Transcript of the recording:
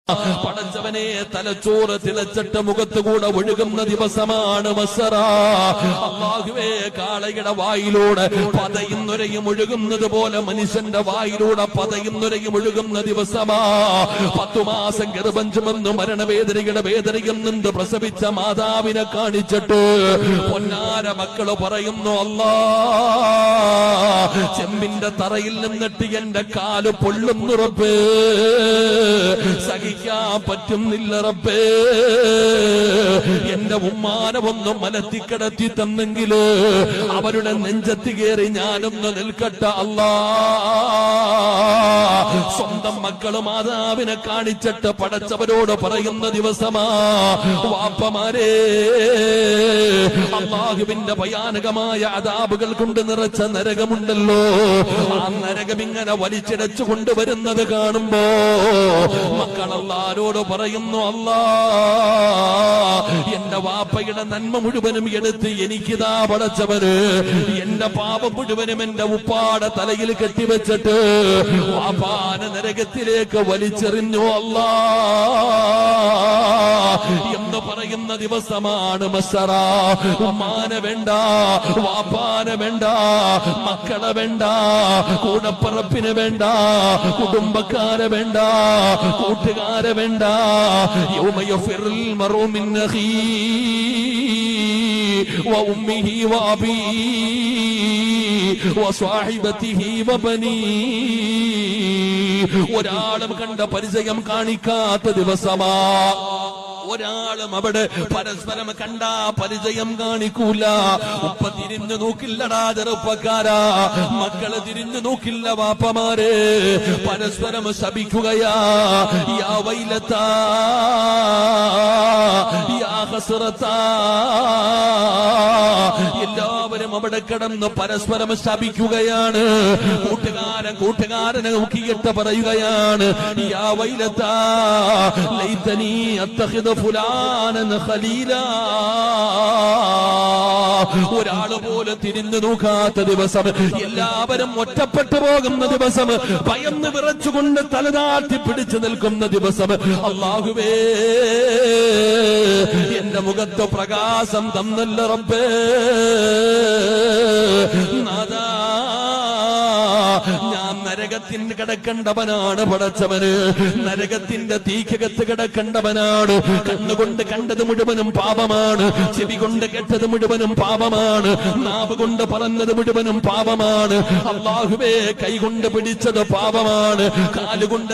പടച്ചവനെ തലച്ചോറ് തിളച്ചിട്ട് മുഖത്തുകൂടെ ഒഴുകുന്ന ദിവസമാണ് മസ്സറ. അല്ലാഹുവേ, കാളയുടെ വായിലൂടെ പതയുന്നൊരയും ഒഴുകുന്നത് പോലെ മനുഷ്യന്റെ വായിലൂടെ പതയുന്നൊരയും ഒഴുകുന്ന ദിവസമാ. 10 മാസം ഗർഭം ചുമന്ന് മരണവേദനയുടെ വേദനയിൽ നിന്ന് പ്രസവിച്ച മാതാവിനെ കാണിച്ചിട്ട് പൊന്നാര മക്കള് പറയുന്നു, അല്ലാ, ചെമ്പിന്റെ തറയിൽ നിന്നിട്ട് എന്റെ കാല് പൊള്ളുന്നു റബ്ബേ, സഹിക്കാൻ പറ്റുന്നില്ല റബ്ബേ, എന്റെ ഉമ്മാനെ ഒന്ന് മലത്തിക്കിടത്തി തന്നെങ്കില് അവരുടെ നെഞ്ചത്ത് കയറി ഞാനൊന്ന് നിൽക്കട്ടെ അല്ലാ. സ്വന്തം മക്കള് മാതാവിനെ കാണിച്ചിട്ട് പടച്ചവരോട് പറയുന്ന ദിവസമാ. വാപ്പമാരെ, അല്ലാഹുവിന്റെ ഭയാനകമായ അദാബുകൾ കൊണ്ട് നിറച്ച നരകമുണ്ടല്ലോ, ആ നരകം ഇങ്ങനെ വലിച്ചിടച്ചു കൊണ്ടുവരുന്നത് കാണുമ്പോ മക്കളല്ലാരോട് പറയുന്നു, അല്ലാ, എന്റെ വാപ്പയുടെ നന്മ മുഴുവനും എടുത്ത് എനിക്കിതാ പടച്ചവന് എന്റെ പാപം മുഴുവനും എന്റെ ഉപ്പാടെ തലയിൽ കെട്ടിവെച്ചിട്ട് വാപ്പാനെ നരകത്തിലേക്ക് വലിച്ചെറിഞ്ഞു അല്ലാ എന്ന് പറയുന്ന ദിവസമാണ് മസ്സറ. ഉമ്മാനെ വേണ്ട, വാപ്പാനെ വേണ്ട, മക്കളെ വേണ്ട, കൂടപ്പറപ്പിനെ വേണ്ട, കുടുംബക്കാരെ വേണ്ട, കൂട്ടുകാരെ വേണ്ട. യൗമ യഫിറുൽ മർഉ മിൻ അഖീഹി വഉമ്മിഹി വഅബീഹി വസ്വാഹിബതിഹി വബനീഹി. ഒരാളും കണ്ട പരിചയം കാണിക്കാത്ത ദിവസമാ. ഒരാളും അവിടെ പരസ്പരം കണ്ടാ പരിചയം കാണിക്കൂല. ഉപ്പ തിരിഞ്ഞു നോക്കില്ലടാ ചെറുപ്പക്കാരാ, മക്കള് തിരിഞ്ഞു നോക്കില്ല വാപ്പമാരെ, പരസ്പരം ശപിക്കുകയാ. യാ വൈലത്താ, യാ ഹസ്റത്താ. എല്ലാവരും അവിടെ കിടന്ന് പരസ്പരം ശപിക്കുകയാണ്. കൂട്ടുകാരനെ നോക്കിയിട്ട് പറയുകയാണ്, യാ വൈലത്താ ലൈതനി അത്തഖിദ ഫുലാനൻ ഖലീലാ. ഒരാള് പോലും തിരിഞ്ഞു നോക്കാത്ത ദിവസം, എല്ലാവരും ഒറ്റപ്പെട്ടു പോകുന്ന ദിവസം, ഭയന്ന് വിറച്ചുകൊണ്ട് തലതാഴ്ത്തി പിടിച്ചു നിൽക്കുന്ന ദിവസം. അല്ലാഹുവേ, എന്റെ മുഖത്ത് പ്രകാശം തന്നല്ല റബ്ബേ, നാദാ, ഞാൻ നരകത്തിന് കിടക്കേണ്ടവനാണ് പടച്ചവന്, നരകത്തിന്റെ തീക്കകത്ത് കിടക്കേണ്ടവനാണ്. കണ്ണുകൊണ്ട് കണ്ടത് മുഴുവനും പാപമാണ്, ചെവി കൊണ്ട് കേട്ടത് മുഴുവനും പാപമാണ്, നാവ് കൊണ്ട് പറഞ്ഞത് മുഴുവനും പാപമാണ്. അല്ലാഹുവേ, കൈകൊണ്ട് പിടിച്ചത് പാപമാണ്, കാലുകൊണ്ട്